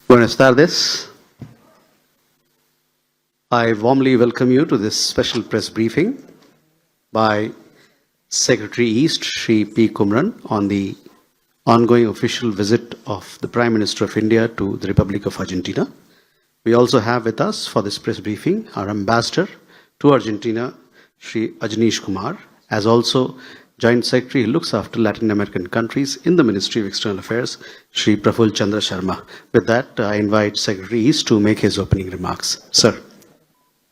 Buenas tardes. I warmly welcome you to this special press briefing by Secretary East, Shri P. Kumaran, on the ongoing official visit of the Prime Minister of India to the Republic of Argentina. We also have with us for this press briefing our Ambassador to Argentina, Shri Ajnish Kumar, as also Joint Secretary who looks after Latin American countries in the Ministry of External Affairs, Shri Praful Chandra Sharma. With that, I invite Secretary East to make his opening remarks. Sir.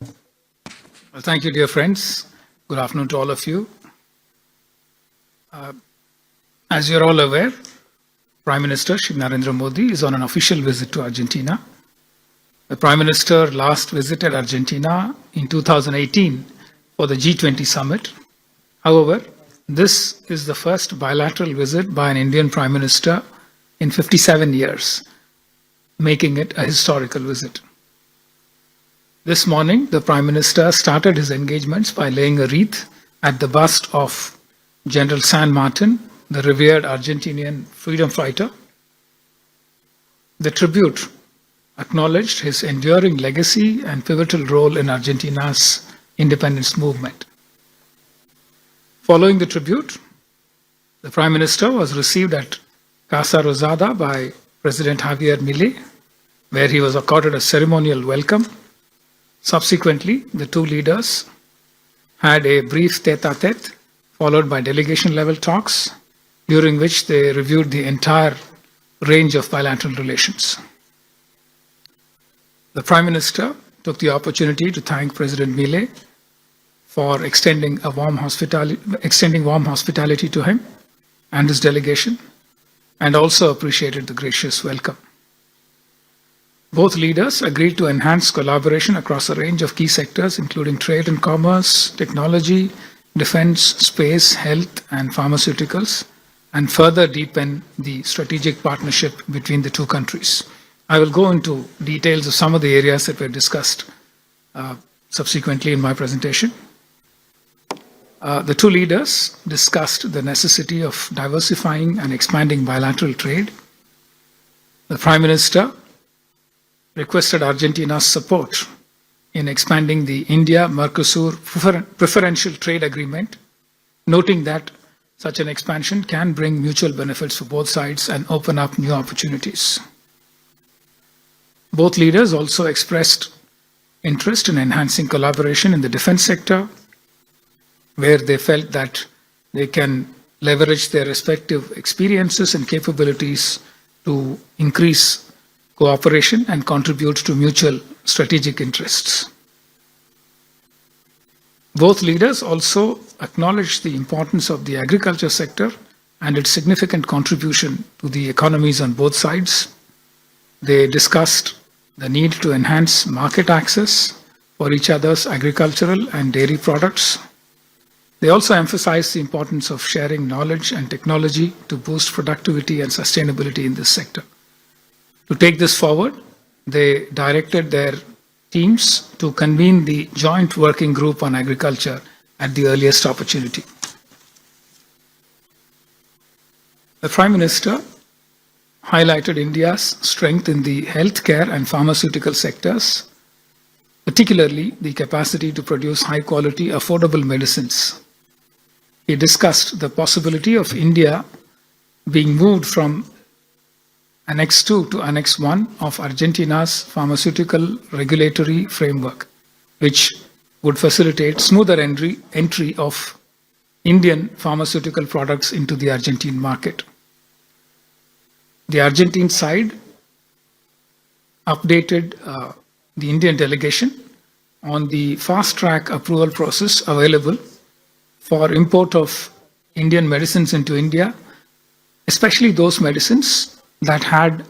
Well, thank you, dear friends. Good afternoon to all of you. As you're all aware, Prime Minister Shri Narendra Modi is on an official visit to Argentina. The Prime Minister last visited Argentina in 2018 for the G20 summit. However, this is the first bilateral visit by an Indian Prime Minister in 57 years, making it a historical visit. This morning, the Prime Minister started his engagements by laying a wreath at the bust of General San Martin, the revered Argentinian freedom fighter. The tribute acknowledged his enduring legacy and pivotal role in Argentina's independence movement. Following the tribute, the Prime Minister was received at Casa Rosada by President Javier Milei, where he was accorded a ceremonial welcome. Subsequently, the two leaders had a brief tete-a-tete, followed by delegation-level talks, during which they reviewed the entire range of bilateral relations. The Prime Minister took the opportunity to thank President Milei for extending warm hospitality to him and his delegation, and also appreciated the gracious welcome. Both leaders agreed to enhance collaboration across a range of key sectors, including trade and commerce, technology, defense, space, health, and pharmaceuticals, and further deepen the strategic partnership between the two countries. I will go into details of some of the areas that were discussed subsequently in my presentation. The two leaders discussed the necessity of diversifying and expanding bilateral trade. The Prime Minister requested Argentina's support in expanding the India-Mercosur preferential trade agreement, noting that such an expansion can bring mutual benefits for both sides and open up new opportunities. Both leaders also expressed interest in enhancing collaboration in the defense sector, where they felt that they can leverage their respective experiences and capabilities to increase cooperation and contribute to mutual strategic interests. Both leaders also acknowledged the importance of the agriculture sector and its significant contribution to the economies on both sides. They discussed the need to enhance market access for each other's agricultural and dairy products. They also emphasized the importance of sharing knowledge and technology to boost productivity and sustainability in this sector. To take this forward, they directed their teams to convene the Joint Working Group on Agriculture at the earliest opportunity. The Prime Minister highlighted India's strength in the healthcare and pharmaceutical sectors, particularly the capacity to produce high-quality, affordable medicines. He discussed the possibility of India being moved from Annex 2 to Annex 1 of Argentina's pharmaceutical regulatory framework, which would facilitate smoother entry of Indian pharmaceutical products into the Argentine market. The Argentine side updated the Indian delegation on the fast-track approval process available for import of Indian medicines into India, especially those medicines that had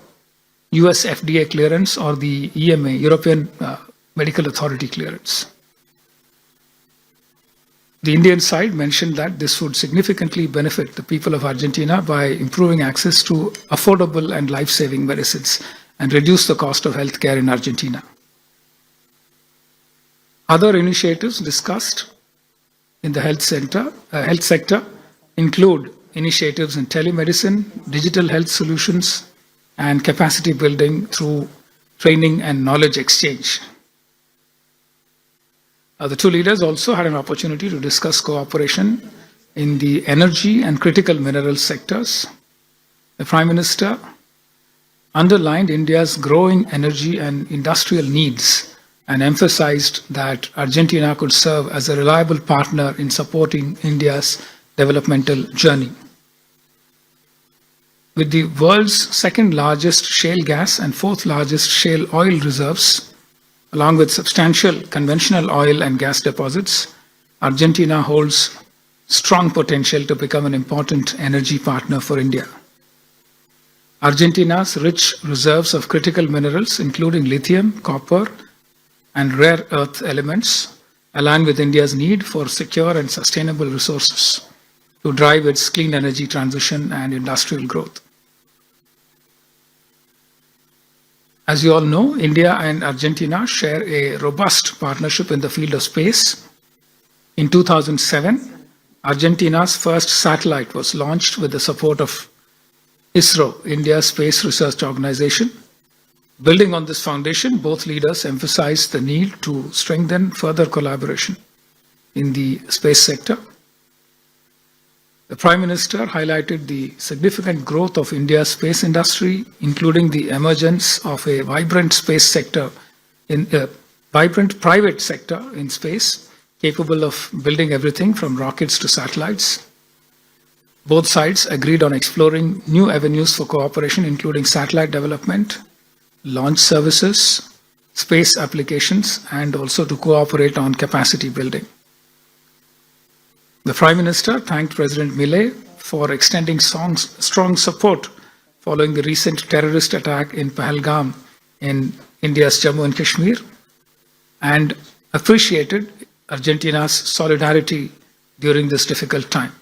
US FDA clearance or the EMA, European Medical Authority clearance. The Indian side mentioned that this would significantly benefit the people of Argentina by improving access to affordable and life-saving medicines and reduce the cost of healthcare in Argentina. Other initiatives discussed in the health sector include initiatives in telemedicine, digital health solutions, and capacity building through training and knowledge exchange. The two leaders also had an opportunity to discuss cooperation in the energy and critical mineral sectors. The Prime Minister underlined India's growing energy and industrial needs and emphasized that Argentina could serve as a reliable partner in supporting India's developmental journey. With the world's second largest shale gas and fourth largest shale oil reserves, along with substantial conventional oil and gas deposits, Argentina holds strong potential to become an important energy partner for India. Argentina's rich reserves of critical minerals, including lithium, copper, and rare earth elements, align with India's need for secure and sustainable resources to drive its clean energy transition and industrial growth. As you all know, India and Argentina share a robust partnership in the field of space. In 2007, Argentina's first satellite was launched with the support of ISRO, India's Space Research Organization. Building on this foundation, both leaders emphasized the need to strengthen further collaboration in the space sector. The Prime Minister highlighted the significant growth of India's space industry, including the emergence of a vibrant space sector, vibrant private sector in space, capable of building everything from rockets to satellites. Both sides agreed on exploring new avenues for cooperation, including satellite development, launch services, space applications, and also to cooperate on capacity building. The Prime Minister thanked President Milei for extending strong support following the recent terrorist attack in Pahalgam in India's Jammu and Kashmir, and appreciated Argentina's solidarity during this difficult time.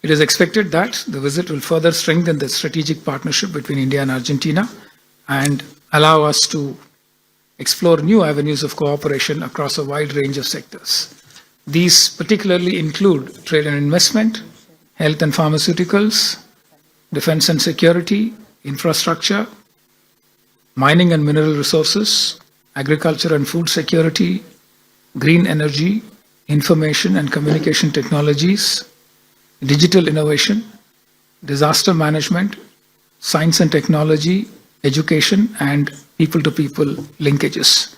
It is expected that the visit will further strengthen the strategic partnership between India and Argentina and allow us to explore new avenues of cooperation across a wide range of sectors. These particularly include trade and investment, health and pharmaceuticals, defense and security, infrastructure, mining and mineral resources, agriculture and food security, green energy, information and communication technologies, digital innovation, disaster management, science and technology, education, and people-to-people linkages.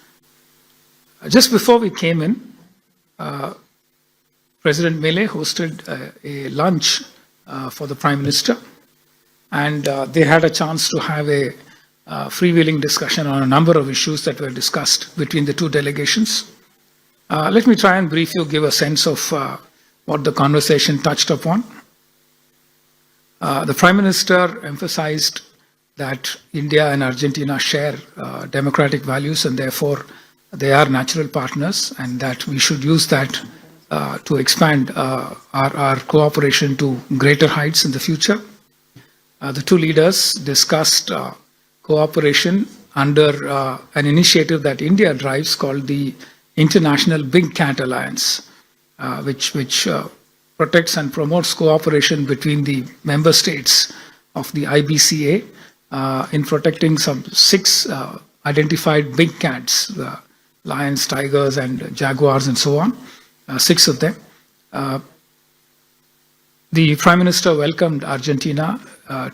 Just before we came in, President Milei hosted a lunch for the Prime Minister, and they had a chance to have a freewheeling discussion on a number of issues that were discussed between the two delegations. Let me try and briefly give a sense of what the conversation touched upon. The Prime Minister emphasized that India and Argentina share democratic values, and therefore they are natural partners, and that we should use that to expand our cooperation to greater heights in the future. The two leaders discussed cooperation under an initiative that India drives called the International Big Cat Alliance, which protects and promotes cooperation between the member states of the IBCA in protecting some 6 identified big cats, lions, tigers, and jaguars, and so on, 6 of them. The Prime Minister welcomed Argentina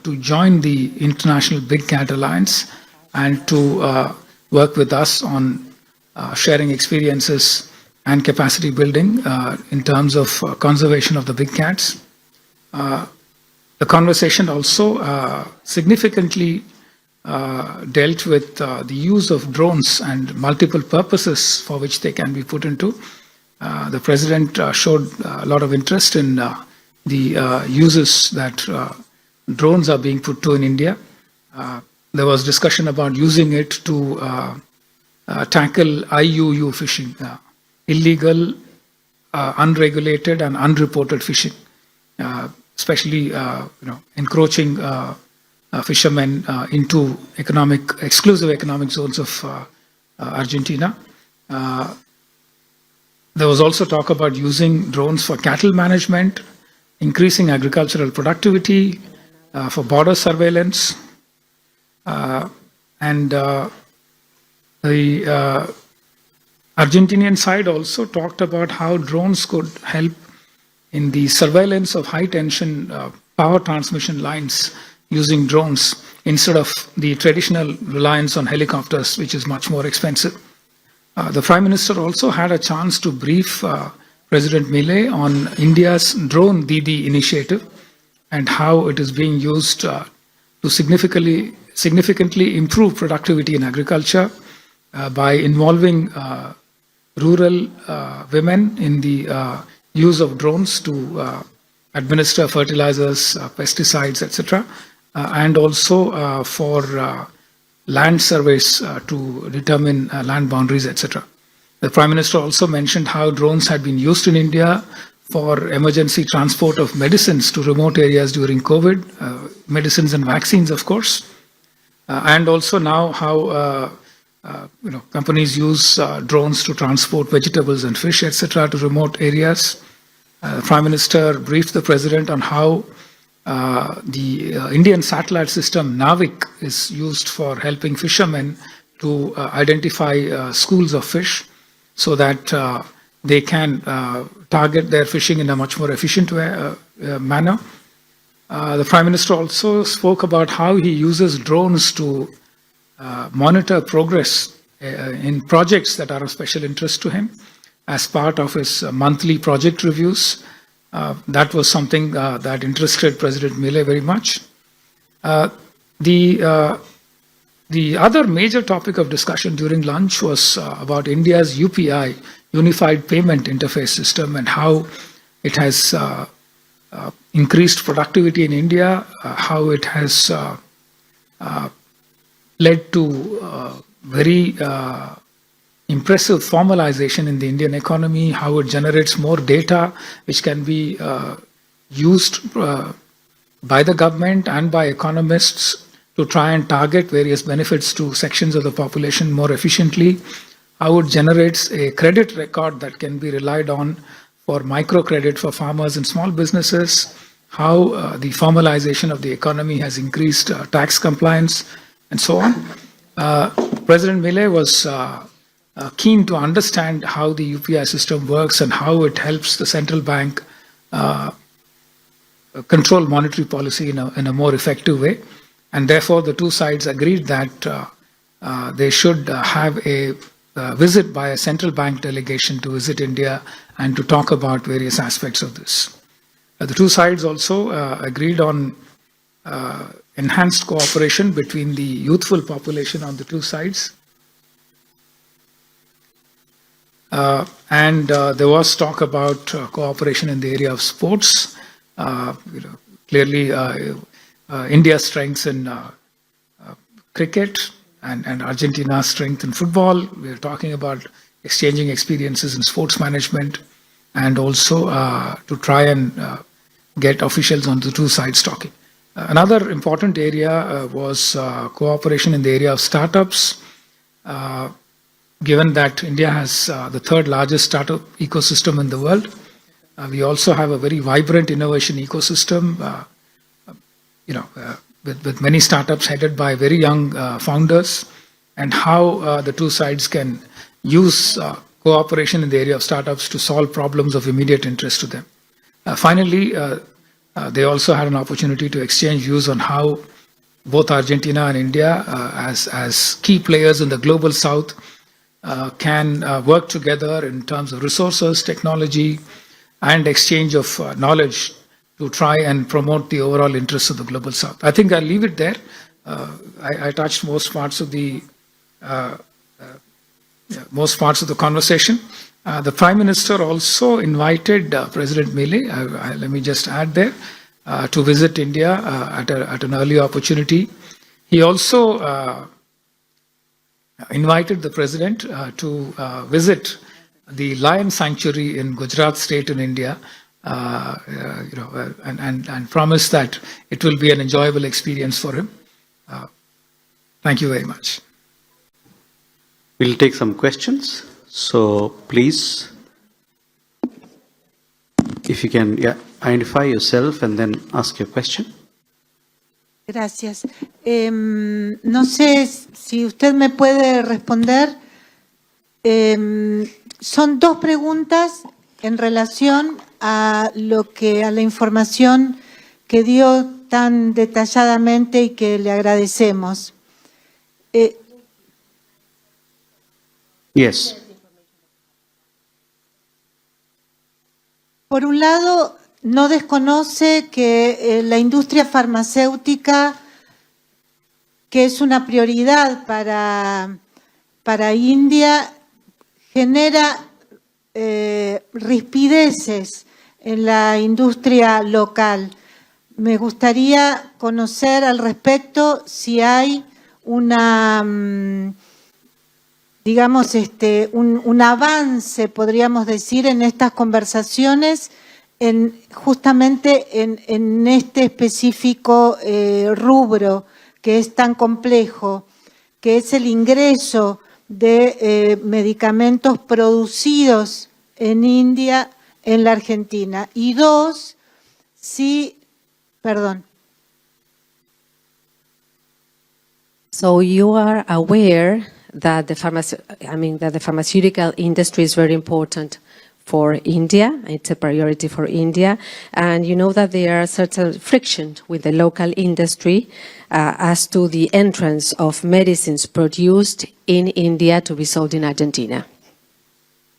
to join the International Big Cat Alliance and to work with us on sharing experiences and capacity building in terms of conservation of the big cats. The conversation also significantly dealt with the use of drones and multiple purposes for which they can be put into. The President showed a lot of interest in the uses that drones are being put to in India. There was discussion about using it to tackle IUU fishing, illegal, unregulated and unreported fishing, especially encroaching fishermen into exclusive economic zones of Argentina. There was also talk about using drones for cattle management, increasing agricultural productivity, for border surveillance. And the Argentinian side also talked about how drones could help in the surveillance of high-tension power transmission lines using drones instead of the traditional reliance on helicopters, which is much more expensive. The Prime Minister also had a chance to brief President Milei on India's Drone Didi initiative and how it is being used to significantly improve productivity in agriculture by involving rural women in the use of drones to administer fertilizers, pesticides, etc., and also for land surveys to determine land boundaries, etc. The Prime Minister also mentioned how drones had been used in India for emergency transport of medicines to remote areas during COVID, medicines and vaccines, of course, and also now how companies use drones to transport vegetables and fish, etc., to remote areas. The Prime Minister briefed the President on how the Indian satellite system Navik is used for helping fishermen to identify schools of fish so that they can target their fishing in a much more efficient manner. The Prime Minister also spoke about how he uses drones to monitor progress in projects that are of special interest to him as part of his monthly project reviews. That was something that interested President Milei very much. The other major topic of discussion during lunch was about India's UPI, Unified Payment Interface System, and how it has increased productivity in India, how it has led to very impressive formalization in the Indian economy, how it generates more data which can be used by the government and by economists to try and target various benefits to sections of the population more efficiently, how it generates a credit record that can be relied on for microcredit for farmers and small businesses, how the formalization of the economy has increased tax compliance, and so on. President Milei was keen to understand how the UPI system works and how it helps the central bank control monetary policy in a more effective way. And therefore, the two sides agreed that they should have a visit by a central bank delegation to visit India and to talk about various aspects of this. The two sides also agreed on enhanced cooperation between the youthful population on the two sides. And there was talk about cooperation in the area of sports. Clearly, India's strengths in cricket and Argentina's strength in football. We are talking about exchanging experiences in sports management and also to try and get officials on the two sides talking. Another important area was cooperation in the area of startups. Given that India has the third largest startup ecosystem in the world, we also have a very vibrant innovation ecosystem, with many startups headed by very young founders, and how the two sides can use cooperation in the area of startups to solve problems of immediate interest to them. Finally, they also had an opportunity to exchange views on how both Argentina and India, as key players in the global south, can work together in terms of resources, technology, and exchange of knowledge to try and promote the overall interests of the global south. I think I'll leave it there. I touched most parts of the conversation. The Prime Minister also invited President Milei, let me just add there, to visit India at an early opportunity. He also invited the President to visit the lion sanctuary in Gujarat state in India, and promised that it will be an enjoyable experience for him. Thank you very much. We'll take some questions. So please, if you can identify yourself and then ask your question. Gracias. No sé si usted me puede responder. Son dos preguntas en relación a la información que dio tan detalladamente y que le agradecemos. Yes. Por un lado, no desconoce que la industria farmacéutica, que es una prioridad para India, genera rispideces en la industria local. Me gustaría conocer al respecto si hay digamos, un avance, podríamos decir, en estas conversaciones, justamente en este específico rubro que es tan complejo, que es el ingreso de medicamentos producidos en India en la Argentina. Y dos, perdón. So you are aware that the pharmaceutical industry is very important for India. It's a priority for India. And you know that there are certain friction with the local industry as to the entrance of medicines produced in India to be sold in Argentina.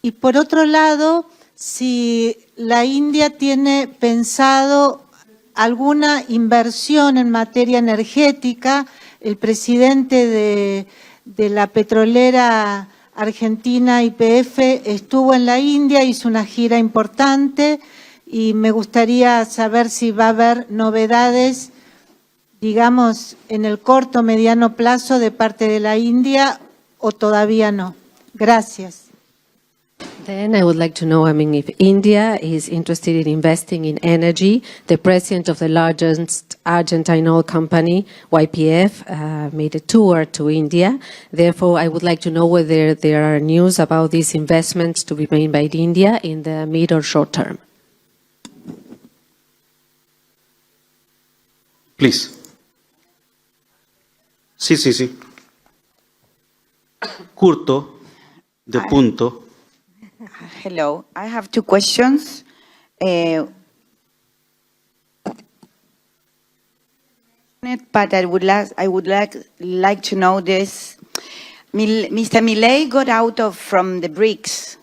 Y por otro lado, si la India tiene pensado alguna inversión en materia energética. El presidente de la petrolera argentina YPF estuvo en la India, hizo una gira importante y me gustaría saber si va a haber novedades, digamos, en el corto o mediano plazo de parte de la India o todavía no. Gracias. Then I would like to know, if India is interested in investing in energy. The president of the largest Argentine oil company, YPF, made a tour to India. Therefore, I would like to know whether there are news about these investments to be made by India in the mid or short term. Please. Sí. Curto, de punto. Hello, I have two questions. But I would like to know this. Mr. Milei got out from the BRICS,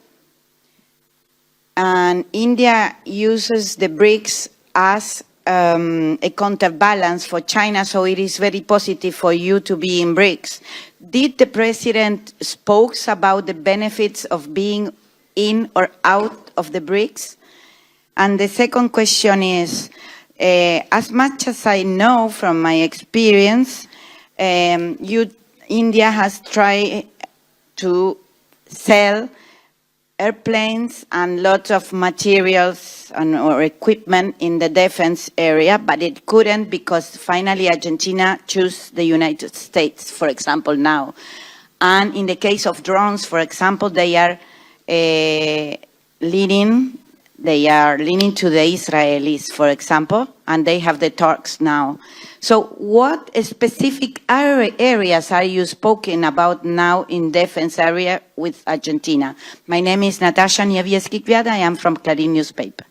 and India uses the BRICS as a counterbalance for China, so it is very positive for you to be in BRICS. Did the president spoke about the benefits of being in or out of the BRICS? And the second question is, as much as I know from my experience, India has tried to sell airplanes and lots of materials or equipment in the defense area, but it couldn't because finally Argentina chose the United States, for example, now. And in the case of drones, for example, they are leaning to the Israelis, for example, and they have the talks now. So what specific areas are you speaking about now in defense area with Argentina? My name is Natasha Nievieski-Kviat. I am from Clarín newspaper.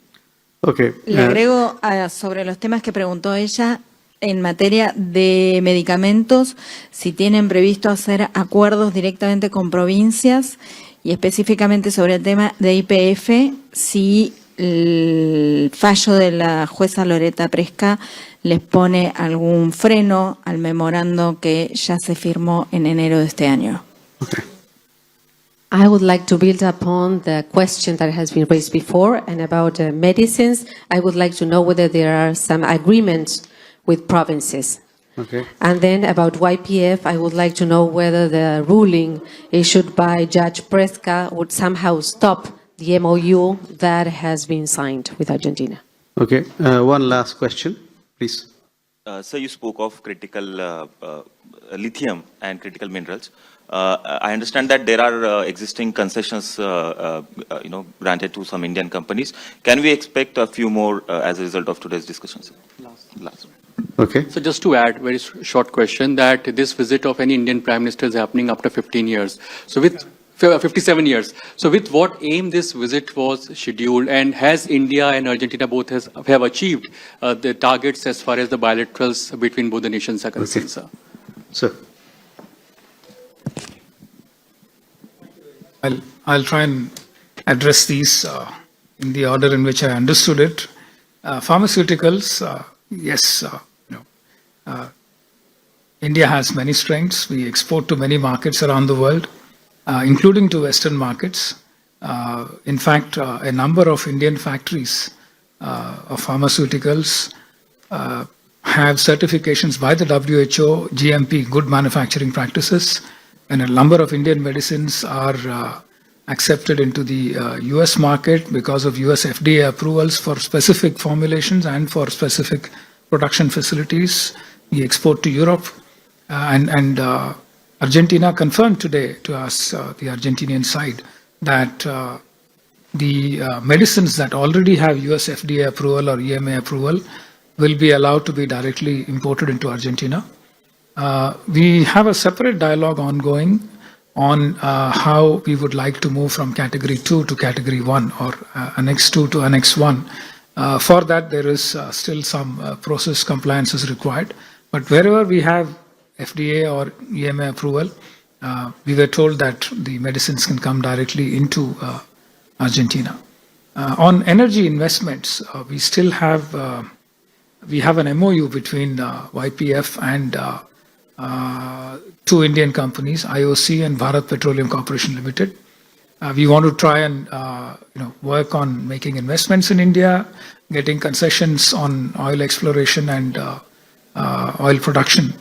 Okay. Le agrego sobre los temas que preguntó ella en materia de medicamentos, si tienen previsto hacer acuerdos directamente con provincias y específicamente sobre el tema de YPF, si el fallo de la jueza Loreta Presca les pone algún freno al memorando que ya se firmó en enero de este año. Okay. I would like to build upon the question that has been raised before and about medicines. I would like to know whether there are some agreements with provinces. Okay. And then about YPF, I would like to know whether the ruling issued by Judge Presca would somehow stop the MOU that has been signed with Argentina. Okay. One last question, please. Sir, you spoke of critical lithium and critical minerals. I understand that there are existing concessions, granted to some Indian companies. Can we expect a few more as a result of today's discussions? Last. Okay. So just to add, very short question, that this visit of any Indian Prime Minister is happening after 15 years. So with 57 years. So with what aim this visit was scheduled, and has India and Argentina both have achieved the targets as far as the bilaterals between both the nations are concerned, sir? Sir. I'll try and address these in the order in which I understood it. Pharmaceuticals, yes, India has many strengths. We export to many markets around the world, including to Western markets. In fact, a number of Indian factories of pharmaceuticals have certifications by the WHO, GMP, good manufacturing practices, and a number of Indian medicines are accepted into the US market because of US FDA approvals for specific formulations and for specific production facilities. We export to Europe, and Argentina confirmed today to us, the Argentinian side, that the medicines that already have US FDA approval or EMA approval will be allowed to be directly imported into Argentina. We have a separate dialogue ongoing on how we would like to move from Category 2 to Category 1 or Annex 2 to Annex 1. For that, there is still some process compliance is required. But wherever we have FDA or EMA approval, we were told that the medicines can come directly into Argentina. On energy investments, we still have an MOU between YPF and two Indian companies, IOC and Bharat Petroleum Corporation Limited. We want to try and work on making investments in India, getting concessions on oil exploration and oil production.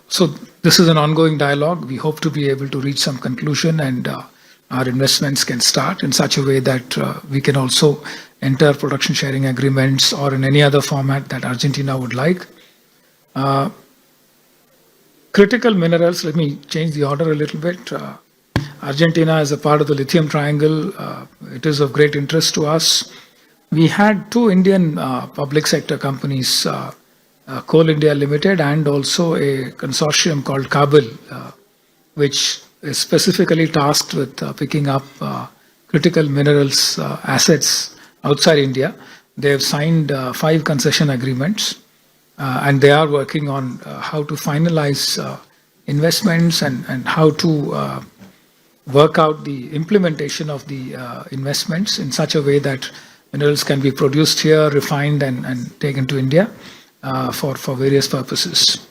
So this is an ongoing dialogue. We hope to be able to reach some conclusion, and our investments can start in such a way that we can also enter production sharing agreements or in any other format that Argentina would like. Critical minerals, let me change the order a little bit. Argentina is a part of the lithium triangle. It is of great interest to us. We had two Indian public sector companies, Coal India Limited and also a consortium called Kabel, which is specifically tasked with picking up critical minerals assets outside India. They have signed 5 concession agreements, and they are working on how to finalize investments and how to work out the implementation of the investments in such a way that minerals can be produced here, refined and taken to India for various purposes.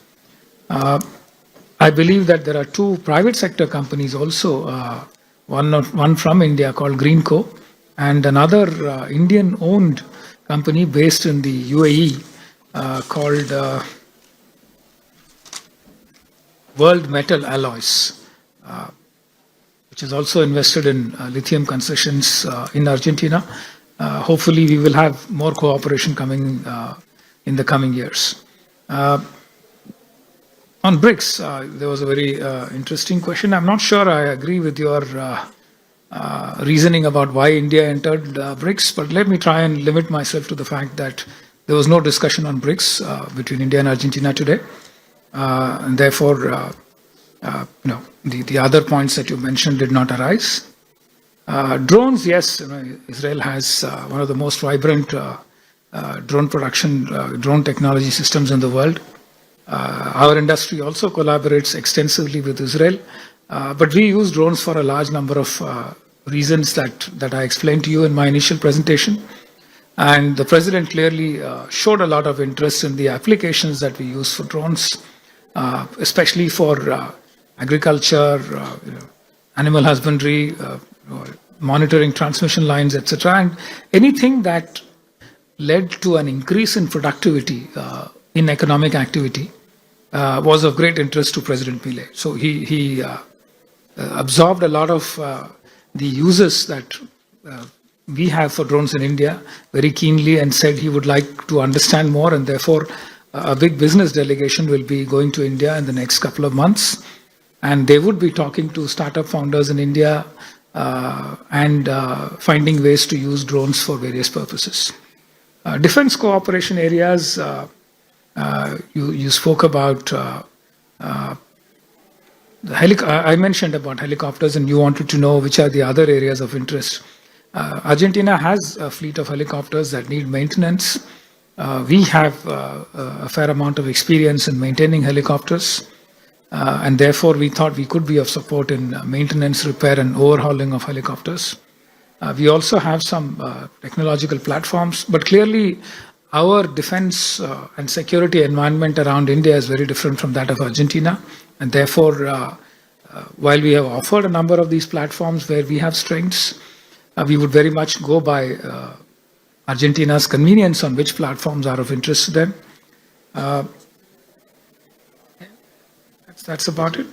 I believe that there are 2 private sector companies also, one from India called Greenco, and another Indian-owned company based in the UAE called World Metal Alloys, which is also invested in lithium concessions in Argentina. Hopefully, we will have more cooperation coming in the coming years. On BRICS, there was a very interesting question. I'm not sure I agree with your reasoning about why India entered BRICS, but let me try and limit myself to the fact that there was no discussion on BRICS between India and Argentina today. And therefore, the other points that you mentioned did not arise. Drones, yes, Israel has one of the most vibrant drone production, drone technology systems in the world. Our industry also collaborates extensively with Israel, but we use drones for a large number of reasons that I explained to you in my initial presentation. And the President clearly showed a lot of interest in the applications that we use for drones, especially for agriculture, animal husbandry, monitoring transmission lines, etc. And anything that led to an increase in productivity in economic activity was of great interest to President Milei. So he absorbed a lot of the uses that we have for drones in India very keenly and said he would like to understand more, and therefore a big business delegation will be going to India in the next couple of months, and they would be talking to startup founders in India and finding ways to use drones for various purposes. Defense cooperation areas, You spoke about I mentioned about helicopters, and you wanted to know which are the other areas of interest. Argentina has a fleet of helicopters that need maintenance. We have a fair amount of experience in maintaining helicopters, and therefore we thought we could be of support in maintenance, repair, and overhauling of helicopters. We also have some technological platforms, but clearly our defense and security environment around India is very different from that of Argentina. And therefore, while we have offered a number of these platforms where we have strengths, we would very much go by Argentina's convenience on which platforms are of interest to them. That's about it.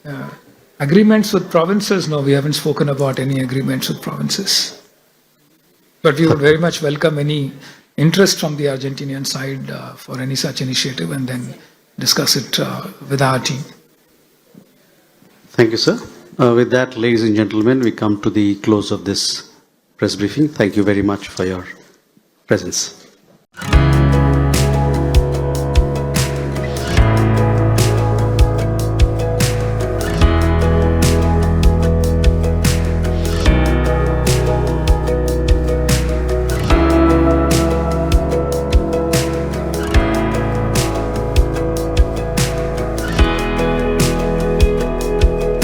Yeah. Agreements with provinces? No, we haven't spoken about any agreements with provinces. But we would very much welcome any interest from the Argentinian side for any such initiative, and then discuss it with our team. Thank you, sir. With that, ladies and gentlemen, we come to the close of this press briefing. Thank you very much for your presence.